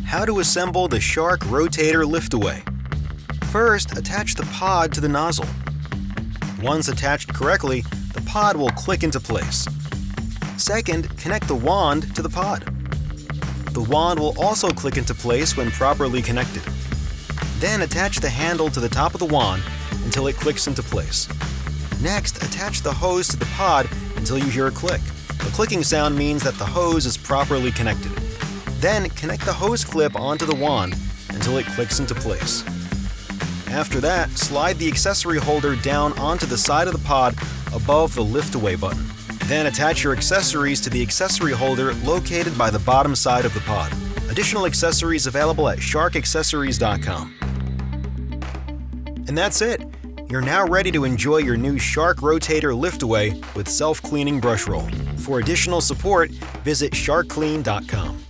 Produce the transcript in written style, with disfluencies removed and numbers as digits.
How to assemble the Shark Rotator Lift-Away. First, attach the pod to the nozzle. Once attached correctly, the pod will click into place. Second, connect the wand to the pod. The wand will also click into place when properly connected. Then attach the handle to the top of the wand until it clicks into place. Next, attach the hose to the pod until you hear a click. The clicking sound means that the hose is properly connected. Then, connect the hose clip onto the wand until it clicks into place. After that, slide the accessory holder down onto the side of the pod above the lift-away button. Then attach your accessories to the accessory holder located by the bottom side of the pod. Additional accessories available at sharkaccessories.com. And that's it! You're now ready to enjoy your new Shark Rotator Lift-Away with Self-Cleaning Brushroll. For additional support, visit sharkclean.com.